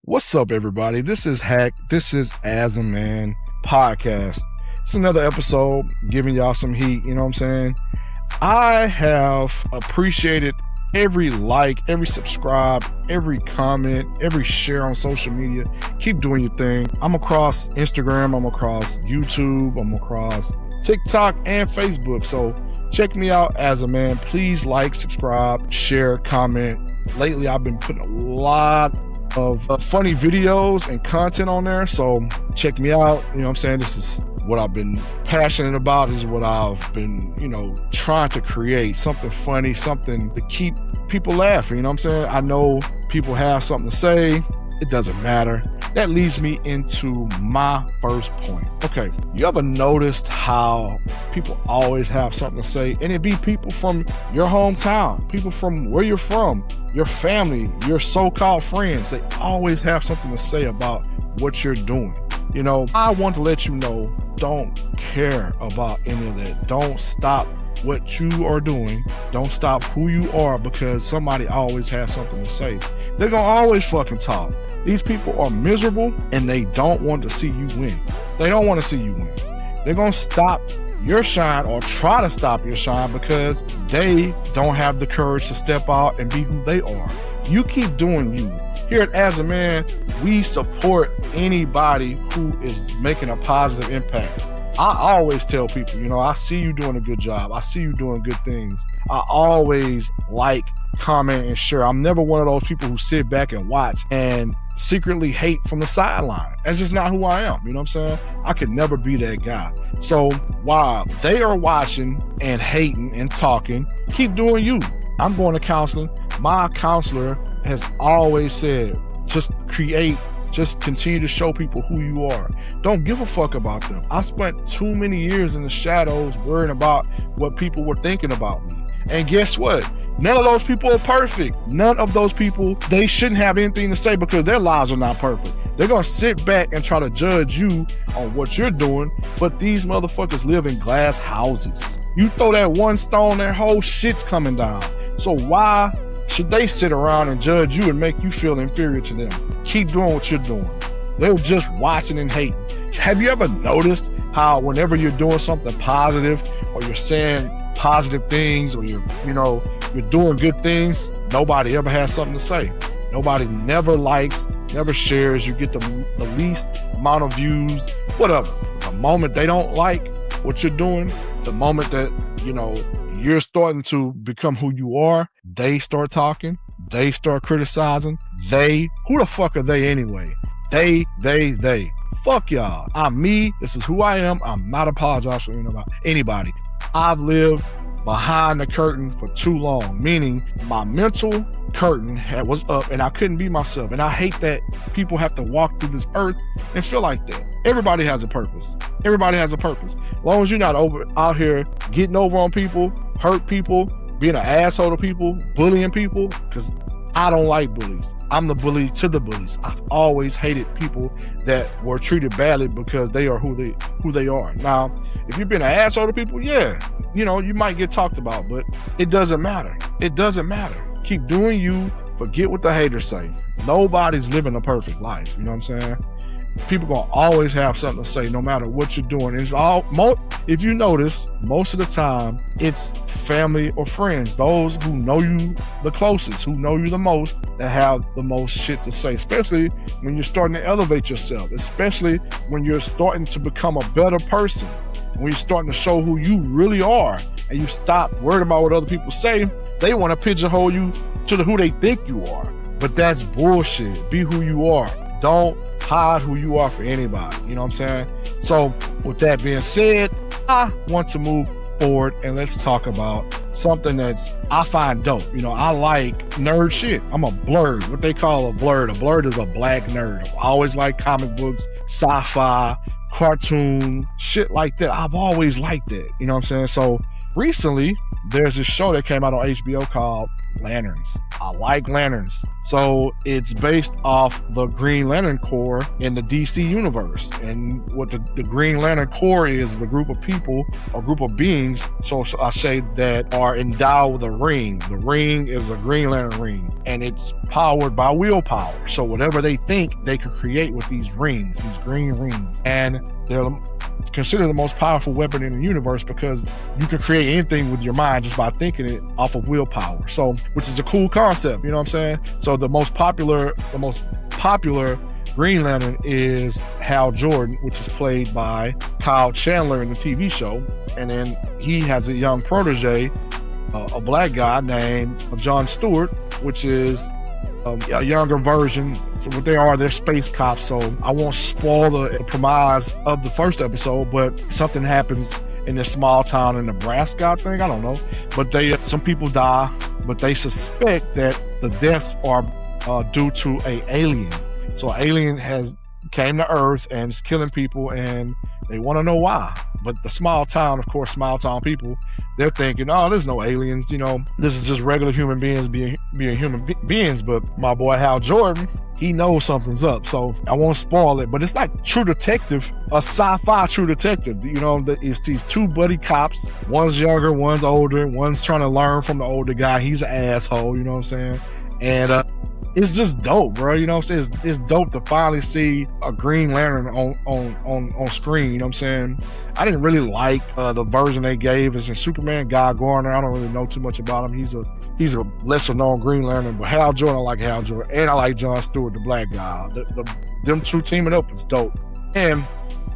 What's up, everybody? This is Hack. This is As a Man podcast. It's another episode giving y'all some heat. You know what I'm saying? I have appreciated every like, every subscribe, every comment, every share on social media. Keep doing your thing. I'm across Instagram. I'm across YouTube. I'm across TikTok and Facebook. So check me out, As a Man. Please like, subscribe, share, comment. Lately, I've been putting a lot of funny videos and content on there, so check me out. You know what I'm saying? This is what I've been passionate about. This is what I've been, trying to create. Something funny, something to keep people laughing. You know what I'm saying? I know people have something to say. It doesn't matter. That leads me into my first point. Okay, you ever noticed how people always have something to say? And it be people from your hometown, people from where you're from, your family, your so-called friends. They always have something to say about what you're doing. You know, I want to let you know, don't care about any of that. Don't stop what you are doing. Don't stop who you are, because somebody always has something to say. They're gonna always fucking talk. These people are miserable and they don't want to see you win. They don't want to see you win. They're gonna stop your shine or try to stop your shine because they don't have the courage to step out and be who they are. You keep doing you. Here at As a Man, we support anybody who is making a positive impact. I always tell people, I see you doing a good job. I see you doing good things. I always like, comment, and share. I'm never one of those people who sit back and watch and secretly hate from the sideline. That's just not who I am. You know what I'm saying? I could never be that guy. So while they are watching and hating and talking, keep doing you. I'm going to counseling. My counselor has always said, just continue to show people who you are. Don't give a fuck about them. I spent too many years in the shadows worrying about what people were thinking about me. And guess what? None of those people are perfect. None of those people, they shouldn't have anything to say because their lives are not perfect. They're going to sit back and try to judge you on what you're doing, but these motherfuckers live in glass houses. You throw that one stone, their whole shit's coming down. So why should they sit around and judge you and make you feel inferior to them? Keep doing what you're doing. They're just watching and hating. Have you ever noticed how whenever you're doing something positive or you're saying positive things or you're doing good things, nobody ever has something to say? Nobody never likes, never shares. You get the least amount of views, whatever. The moment they don't like what you're doing, the moment that, you're starting to become who you are, they start talking, they start criticizing. Who the fuck are they anyway? They. Fuck y'all. I'm me. This is who I am. I'm not apologizing for anybody. I've lived behind the curtain for too long, meaning my mental curtain was up and I couldn't be myself. And I hate that people have to walk through this earth and feel like that. Everybody has a purpose. Everybody has a purpose. As long as you're not out here getting over on people, hurt people, being an asshole to people, bullying people, because I don't like bullies. I'm the bully to the bullies. I've always hated people that were treated badly because they are who they are. Now, if you've been an asshole to people, yeah, you might get talked about, but it doesn't matter. It doesn't matter. Keep doing you. Forget what the haters say. Nobody's living a perfect life. You know what I'm saying? People gonna always have something to say no matter what you're doing. If you notice, most of the time it's family or friends, those who know you the closest, who know you the most, that have the most shit to say, especially when you're starting to elevate yourself, especially when you're starting to become a better person, when you're starting to show who you really are and you stop worried about what other people say. They want to pigeonhole you to who they think you are, but that's bullshit. Be who you are. Don't hide who you are for anybody. You know what I'm saying? So with that being said, I want to move forward and let's talk about something I find dope. I like nerd shit. I'm a blurred, what they call a blurred. A blurred is a black nerd. I always like comic books, sci-fi, cartoon, shit like that. I've always liked it. You know what I'm saying? So recently, there's this show that came out on HBO called lanterns. I like lanterns. So it's based off the Green Lantern Corps in the DC universe. And what the Green Lantern Corps is the group of people or group of beings, so I say, that are endowed with a ring. The ring is a Green Lantern ring, and it's powered by willpower. So whatever they think, they could create with these rings, these green rings. And they're considered the most powerful weapon in the universe because you can create anything with your mind just by thinking it off of willpower. So, which is a cool concept, you know what I'm saying? So the most popular Green Lantern is Hal Jordan, which is played by Kyle Chandler in the TV show. And then he has a young protege, a black guy named John Stewart, which is a younger version. So what they are, they're space cops. So I won't spoil the premise of the first episode, but something happens in this small town in Nebraska, I think. I don't know. But some people die, but they suspect that the deaths are due to an alien. So an alien has came to Earth and is killing people, and they want to know why. But the small town people, they're thinking, oh, there's no aliens, you know, this is just regular human beings being human beings. But my boy Hal Jordan, he knows something's up. So I won't spoil it, but it's like True Detective, a sci-fi True Detective. You know, it's these two buddy cops. One's younger, one's older. One's trying to learn from the older guy. He's an asshole, you know what I'm saying? And it's just dope, bro. You know what I'm saying? It's dope to finally see a Green Lantern on screen. You know what I'm saying? I didn't really like the version they gave us in Superman. Guy Gardner, I don't really know too much about him. He's a lesser known Green Lantern, but Hal Jordan, I like Hal Jordan, and I like John Stewart, the black guy. Them two teaming up is dope. And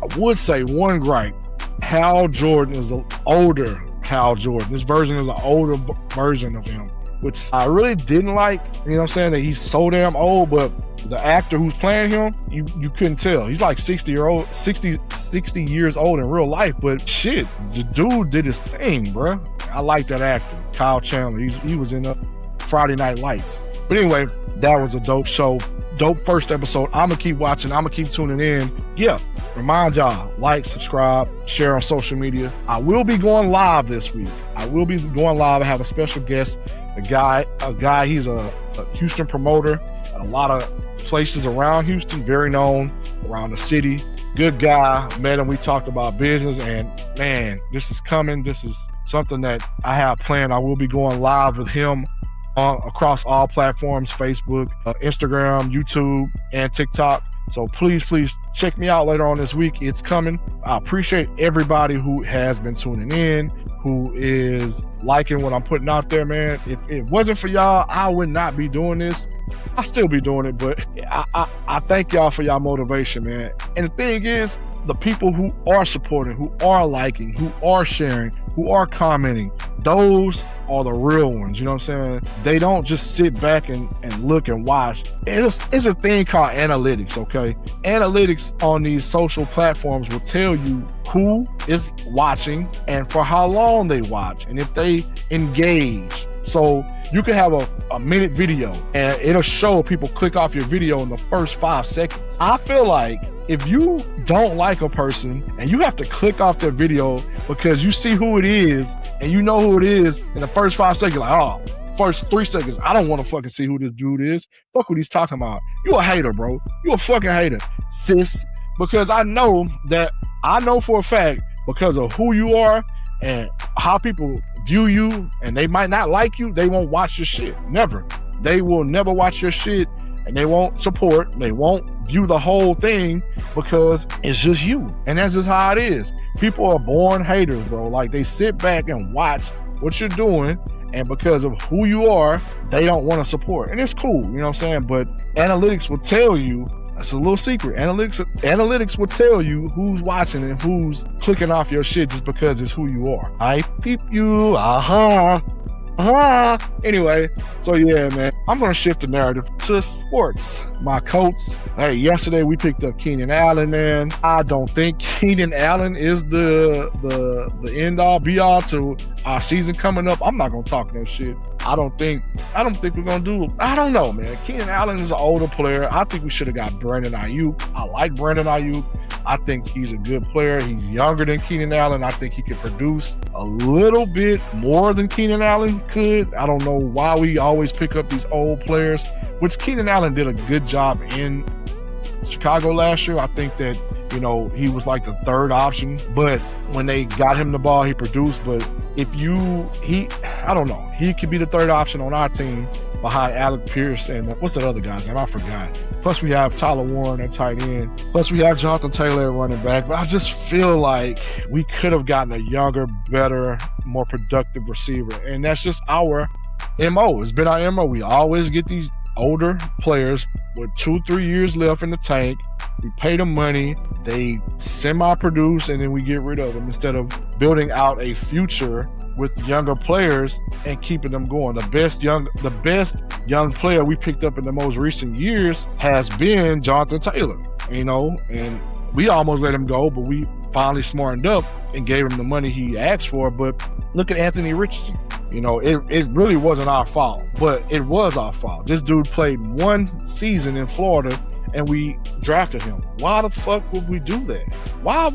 I would say one gripe: Hal Jordan is an older Hal Jordan. This version is an older version of him, which I really didn't like. You know what I'm saying? That he's so damn old, but the actor who's playing him, you couldn't tell. He's like 60 years old in real life, but shit, the dude did his thing, bro. I like that actor, Kyle Chandler. He was in Friday Night Lights. But anyway, that was a dope show. Dope first episode. I'm gonna keep watching. I'm gonna keep tuning in. Yeah, remind y'all, like, subscribe, share on social media. I will be going live this week. I have a special guest, a guy. He's a Houston promoter at a lot of places around Houston, very known around the city. Good guy. Met him. We talked about business, and man, this is coming. This is something that I have planned. I will be going live with him across all platforms: Facebook, Instagram, YouTube, and TikTok. So please check me out later on this week. It's coming. I appreciate everybody who has been tuning in, who is liking what I'm putting out there, man. If it wasn't for y'all, I would not be doing this. I'll still be doing it, but I thank y'all for y'all motivation, man. And the thing is, the people who are supporting, who are liking, who are sharing, who are commenting, those are the real ones. You know what I'm saying? They don't just sit back and look and watch. It's a thing called analytics, okay? Analytics on these social platforms will tell you who is watching and for how long they watch and if they engage. So you can have a minute video and it'll show people click off your video in the first 5 seconds. I feel like if you don't like a person and you have to click off their video because you see who it is and you know who it is in the first 5 seconds, like, oh, first 3 seconds, I don't want to fucking see who this dude is. Fuck what he's talking about. You a hater, bro. You a fucking hater, sis. Because I know for a fact, because of who you are and how people view you, and they might not like you, they won't watch your shit. Never. They will never watch your shit, and they won't support. They won't view the whole thing because it's just you. And that's just how it is. People are born haters, bro. Like, they sit back and watch what you're doing, and because of who you are, they don't want to support. And it's cool, you know what I'm saying? But analytics will tell you, that's a little secret. Analytics will tell you who's watching and who's clicking off your shit just because it's who you are. I peep you, Anyway, so yeah, man, I'm gonna shift the narrative to sports. My Colts. Hey, yesterday we picked up Keenan Allen, man. I don't think Keenan Allen is the end all be all to our season coming up. I'm not gonna talk no shit. I don't think we're gonna do. I don't know, man. Keenan Allen is an older player. I think we should have got Brandon Ayuk. I like Brandon Ayuk. I think he's a good player. He's younger than Keenan Allen. I think he could produce a little bit more than Keenan Allen could. I don't know why we always pick up these old players, which Keenan Allen did a good job in Chicago last year. I think that, he was like the third option, but when they got him the ball, he produced. But I don't know, he could be the third option on our team behind Alec Pierce and what's the other guy's name? I forgot. Plus we have Tyler Warren at tight end. Plus we have Jonathan Taylor at running back. But I just feel like we could have gotten a younger, better, more productive receiver. And that's just our MO. It's been our MO. We always get these older players with 2-3 years left in the tank. We pay them money, they semi-produce, and then we get rid of them instead of building out a future with younger players and keeping them going. The best young player we picked up in the most recent years has been Jonathan Taylor, and we almost let him go, but we finally smartened up and gave him the money he asked for. But look at Anthony Richardson. It really wasn't our fault, but it was our fault. This dude played one season in Florida and we drafted him. Why the fuck would we do that? Why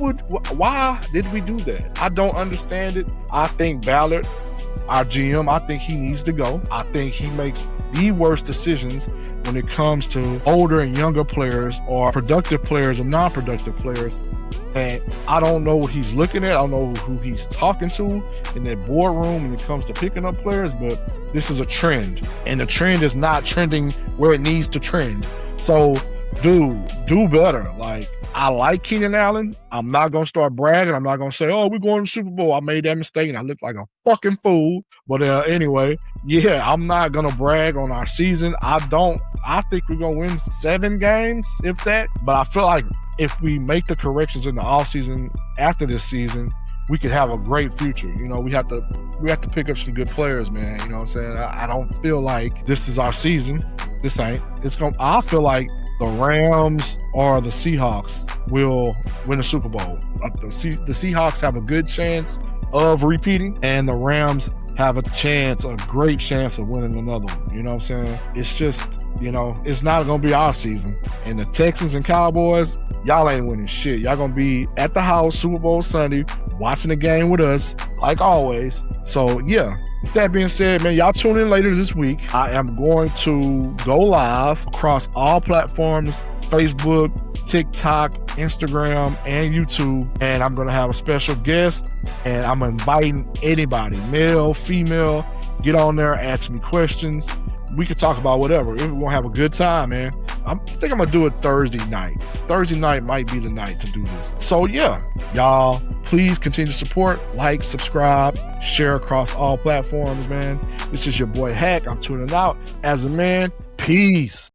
did we do that? I don't understand it. I think Ballard, our GM, I think he needs to go. I think he makes the worst decisions when it comes to older and younger players or productive players or non-productive players. And I don't know what he's looking at. I don't know who he's talking to in that boardroom when it comes to picking up players, but this is a trend. And the trend is not trending where it needs to trend. So, do better. I like Keenan Allen. I'm not going to start bragging. I'm not going to say, oh, we're going to the Super Bowl. I made that mistake and I looked like a fucking fool. But anyway, I'm not going to brag on our season. I think we're going to win 7 games, if that. But I feel like if we make the corrections in the offseason after this season, we could have a great future. We have to pick up some good players, man. You know what I'm saying? I don't feel like this is our season. This ain't. I feel like the Rams or the Seahawks will win the Super Bowl. The Seahawks have a good chance of repeating, and the Rams have a great chance of winning another one. You know what I'm saying? It's just, it's not going to be our season. And the Texans and Cowboys, y'all ain't winning shit. Y'all going to be at the house Super Bowl Sunday watching the game with us, like always. So, yeah. With that being said, man, y'all tune in later this week. I am going to go live across all platforms, Facebook, TikTok, Instagram, and YouTube. And I'm going to have a special guest. And I'm inviting anybody, male, female, get on there, ask me questions. We could talk about whatever. We're going to have a good time, man. I think I'm going to do it Thursday night. Thursday night might be the night to do this. So, yeah, y'all, please continue to support, like, subscribe, share across all platforms, man. This is your boy Hack. I'm tuning out. As a man, peace.